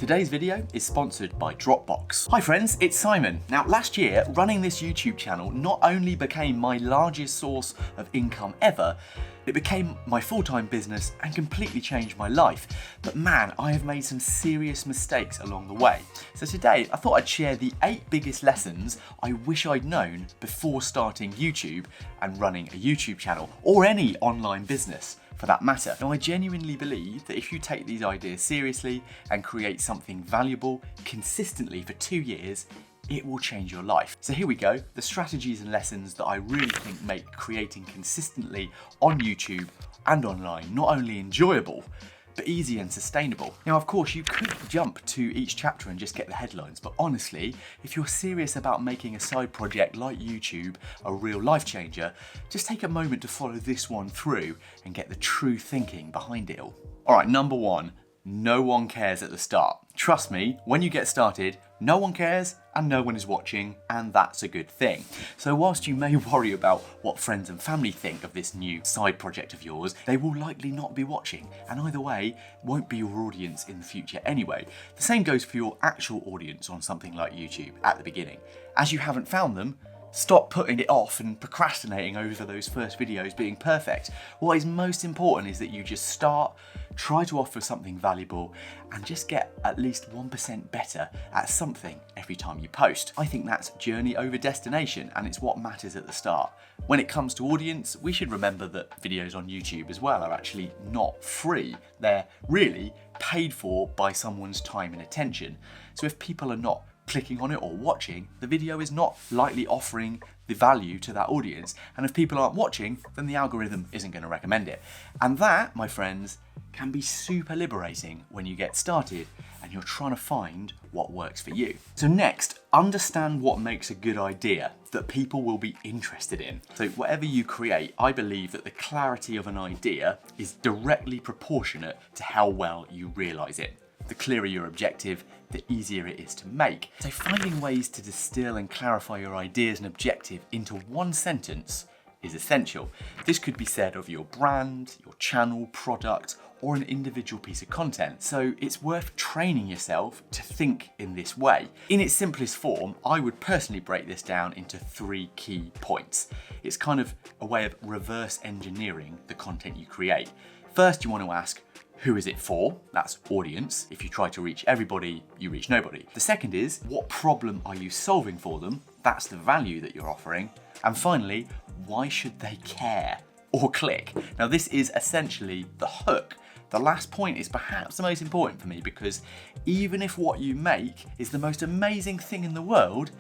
Today's video is sponsored by Dropbox. Hi friends, it's Simon. Now last year, running this YouTube channel not only became my largest source of income ever, it became my full-time business and completely changed my life. But man, I have made some serious mistakes along the way. So today, I thought I'd share the 8 biggest lessons I wish I'd known before starting YouTube and running a YouTube channel, or any online business for that matter. Now I genuinely believe that if you take these ideas seriously and create something valuable consistently for 2 years, it will change your life. So here we go, the strategies and lessons that I really think make creating consistently on YouTube and online not only enjoyable, but easy and sustainable. Now, of course, you could jump to each chapter and just get the headlines, but honestly, if you're serious about making a side project like YouTube a real life changer, just take a moment to follow this one through and get the true thinking behind it all. All right, number 1, no one cares at the start. Trust me, when you get started, no one cares and no one is watching, and that's a good thing. So whilst you may worry about what friends and family think of this new side project of yours, they will likely not be watching, and either way, won't be your audience in the future anyway. The same goes for your actual audience on something like YouTube at the beginning. As you haven't found them, stop putting it off and procrastinating over those first videos being perfect. What is most important is that you just start, try to offer something valuable, and just get at least 1% better at something every time you post. I think that's journey over destination, and it's what matters at the start. When it comes to audience, we should remember that videos on YouTube as well are actually not free. They're really paid for by someone's time and attention. So if people are not clicking on it or watching, the video is not likely offering the value to that audience. And if people aren't watching, then the algorithm isn't going to recommend it. And that, my friends, can be super liberating when you get started and you're trying to find what works for you. So next, understand what makes a good idea that people will be interested in. So whatever you create, I believe that the clarity of an idea is directly proportionate to how well you realize it. The clearer your objective, the easier it is to make. So finding ways to distill and clarify your ideas and objective into one sentence is essential. This could be said of your brand, your channel, product, or an individual piece of content. So it's worth training yourself to think in this way. In its simplest form, I would personally break this down into 3 key points. It's kind of a way of reverse engineering the content you create. First, you want to ask, who is it for? That's audience. If you try to reach everybody, you reach nobody. The second is, what problem are you solving for them? That's the value that you're offering. And finally, why should they care or click? Now this is essentially the hook. The last point is perhaps the most important for me, because even if what you make is the most amazing thing in the world,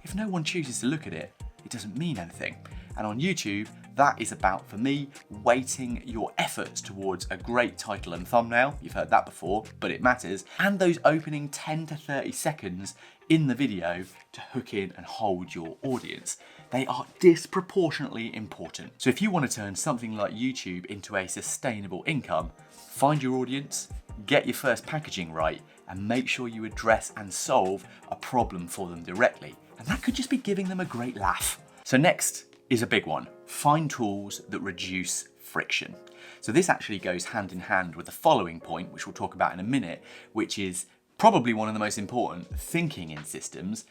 if no one chooses to look at it, it doesn't mean anything. And on YouTube, that is about, for me, weighting your efforts towards a great title and thumbnail. You've heard that before, but it matters. And those opening 10 to 30 seconds in the video to hook in and hold your audience. They are disproportionately important. So if you want to turn something like YouTube into a sustainable income, find your audience, get your first packaging right, and make sure you address and solve a problem for them directly. And that could just be giving them a great laugh. So next is a big one. Find tools that reduce friction. So this actually goes hand in hand with the following point, which we'll talk about in a minute, which is probably one of the most important, thinking in systems.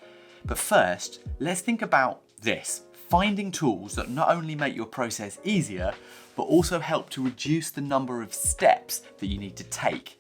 But first, let's think about this. Finding tools that not only make your process easier, but also help to reduce the number of steps that you need to take.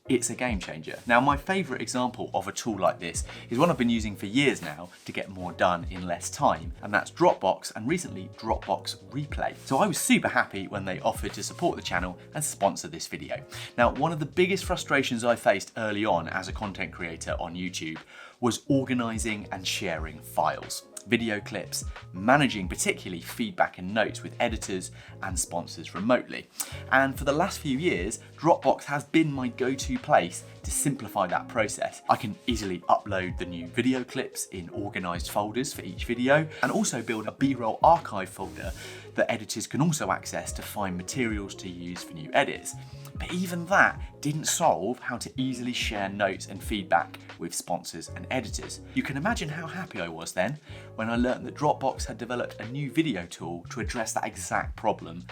It's a game changer. Now, my favorite example of a tool like this is one I've been using for years now to get more done in less time, and that's Dropbox, and recently Dropbox Replay. So I was super happy when they offered to support the channel and sponsor this video. Now, one of the biggest frustrations I faced early on as a content creator on YouTube was organizing and sharing files, video clips, managing particularly feedback and notes with editors and sponsors remotely. And for the last few years, Dropbox has been my go-to place to simplify that process. I can easily upload the new video clips in organized folders for each video, and also build a B-roll archive folder that editors can also access to find materials to use for new edits. But even that didn't solve how to easily share notes and feedback with sponsors and editors. You can imagine how happy I was then when I learned that Dropbox had developed a new video tool to address that exact problem,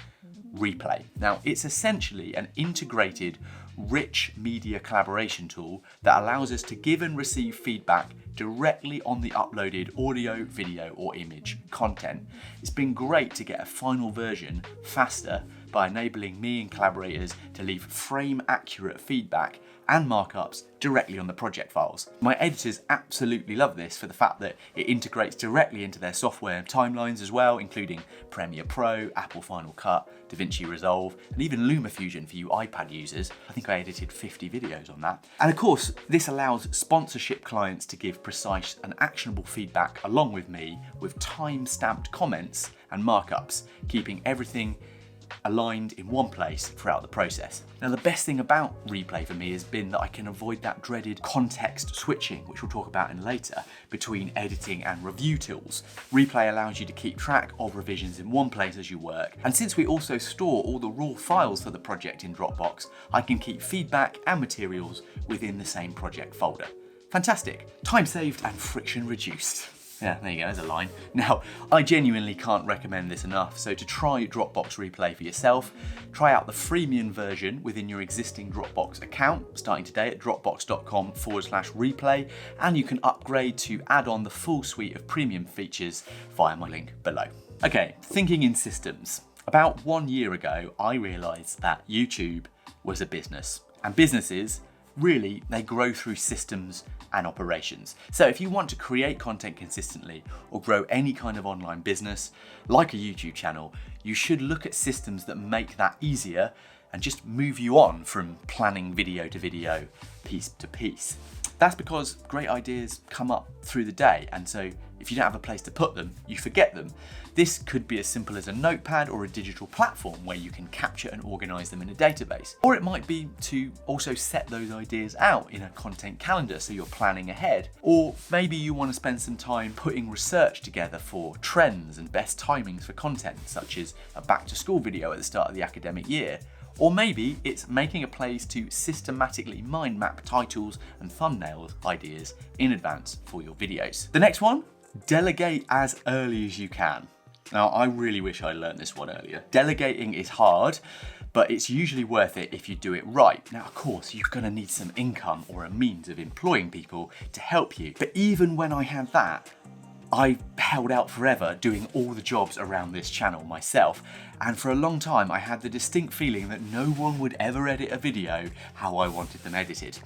Replay. Now, it's essentially an integrated rich media collaboration tool that allows us to give and receive feedback directly on the uploaded audio, video, or image content. It's been great to get a final version faster by enabling me and collaborators to leave frame accurate feedback and markups directly on the project files. My editors absolutely love this for the fact that it integrates directly into their software timelines as well, including Premiere Pro, Apple Final Cut, DaVinci Resolve, and even LumaFusion for you iPad users. I think I edited 50 videos on that. And of course, this allows sponsorship clients to give precise and actionable feedback along with me with time-stamped comments and markups, keeping everything aligned in one place throughout the process. Now, the best thing about Replay for me has been that I can avoid that dreaded context switching, which we'll talk about in later, between editing and review tools. Replay allows you to keep track of revisions in one place as you work, and since we also store all the raw files for the project in Dropbox, I can keep feedback and materials within the same project folder. Fantastic. Time saved and friction reduced. Yeah, there you go, there's a line. Now, I genuinely can't recommend this enough, so to try Dropbox Replay for yourself, try out the freemium version within your existing Dropbox account, starting today at dropbox.com/replay, and you can upgrade to add on the full suite of premium features via my link below. Okay, thinking in systems. About 1 year ago, I realised that YouTube was a business, and businesses, really, they grow through systems and operations. So if you want to create content consistently or grow any kind of online business, like a YouTube channel, you should look at systems that make that easier and just move you on from planning video to video, piece to piece. That's because great ideas come up through the day, and so if you don't have a place to put them, you forget them. This could be as simple as a notepad or a digital platform where you can capture and organise them in a database. Or it might be to also set those ideas out in a content calendar so you're planning ahead. Or maybe you want to spend some time putting research together for trends and best timings for content, such as a back to school video at the start of the academic year. Or maybe it's making a place to systematically mind map titles and thumbnail ideas in advance for your videos. The next one, delegate as early as you can. Now, I really wish I learned this one earlier. Delegating is hard, but it's usually worth it if you do it right. Now, of course, you're gonna need some income or a means of employing people to help you. But even when I had that, I held out forever doing all the jobs around this channel myself, and for a long time I had the distinct feeling that no one would ever edit a video how I wanted them edited.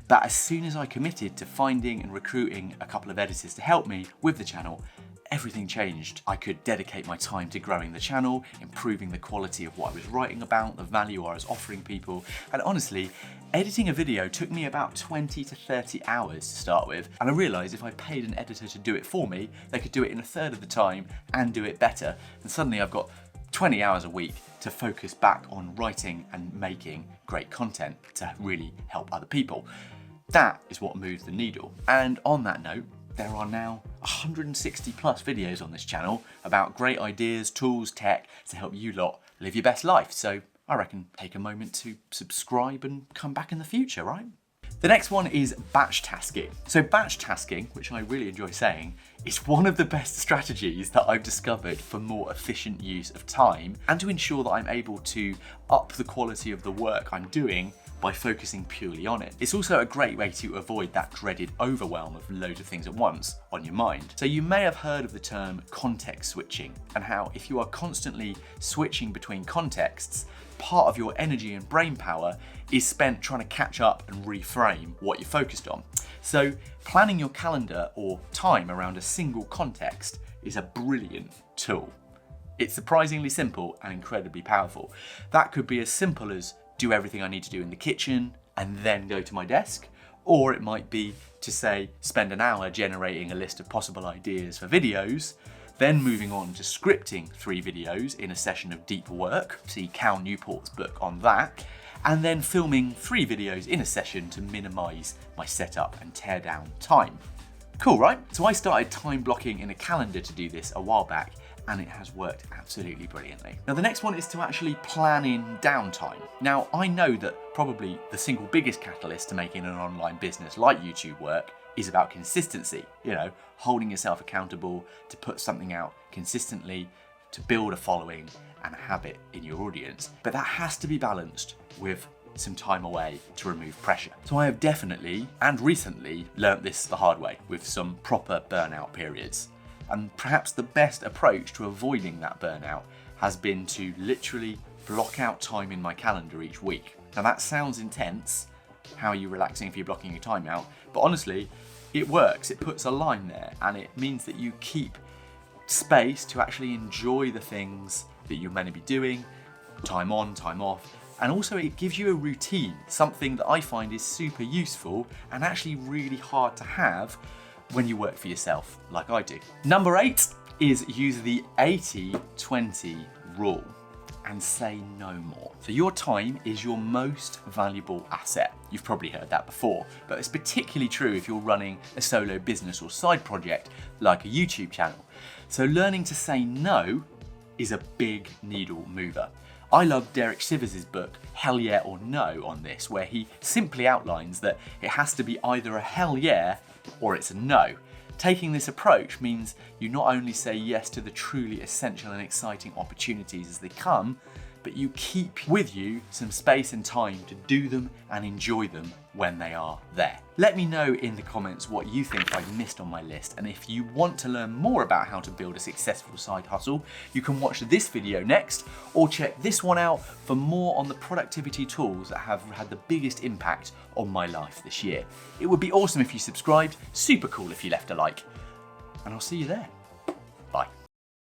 But as soon as I committed to finding and recruiting a couple of editors to help me with the channel, everything changed. I could dedicate my time to growing the channel, improving the quality of what I was writing about, the value I was offering people, and honestly, editing a video took me about 20 to 30 hours to start with, and I realised if I paid an editor to do it for me, they could do it in a third of the time and do it better, and suddenly I've got 20 hours a week to focus back on writing and making great content to really help other people. That is what moves the needle. And on that note, there are now 160 plus videos on this channel about great ideas, tools, tech to help you lot live your best life. So I reckon take a moment to subscribe and come back in the future, right? The next one is batch tasking. So batch tasking, which I really enjoy saying, is one of the best strategies that I've discovered for more efficient use of time and to ensure that I'm able to up the quality of the work I'm doing by focusing purely on it. It's also a great way to avoid that dreaded overwhelm of loads of things at once on your mind. So you may have heard of the term context switching and how if you are constantly switching between contexts, part of your energy and brain power is spent trying to catch up and reframe what you're focused on. So planning your calendar or time around a single context is a brilliant tool. It's surprisingly simple and incredibly powerful. That could be as simple as do everything I need to do in the kitchen and then go to my desk, or it might be to say spend an hour generating a list of possible ideas for videos, then moving on to scripting 3 videos in a session of deep work, see Cal Newport's book on that, and then filming 3 videos in a session to minimise my setup and tear down time. Cool, right? So I started time blocking in a calendar to do this a while back, and it has worked absolutely brilliantly. Now the next one is to actually plan in downtime. Now I know that probably the single biggest catalyst to making an online business like YouTube work is about consistency, holding yourself accountable to put something out consistently, to build a following and a habit in your audience. But that has to be balanced with some time away to remove pressure. So I have definitely and recently learnt this the hard way with some proper burnout periods. And perhaps the best approach to avoiding that burnout has been to literally block out time in my calendar each week. Now that sounds intense. How are you relaxing if you're blocking your time out? But honestly, it works. It puts a line there and it means that you keep space to actually enjoy the things that you're meant to be doing, time on, time off. And also it gives you a routine, something that I find is super useful and actually really hard to have when you work for yourself like I do. Number 8 is use the 80-20 rule and say no more. So your time is your most valuable asset. You've probably heard that before, but it's particularly true if you're running a solo business or side project like a YouTube channel. So learning to say no is a big needle mover. I love Derek Sivers' book, Hell Yeah or No, on this, where he simply outlines that it has to be either a hell yeah or it's a no. Taking this approach means you not only say yes to the truly essential and exciting opportunities as they come, but you keep with you some space and time to do them and enjoy them when they are there. Let me know in the comments what you think I've missed on my list, and if you want to learn more about how to build a successful side hustle, you can watch this video next, or check this one out for more on the productivity tools that have had the biggest impact on my life this year. It would be awesome if you subscribed, super cool if you left a like, and I'll see you there.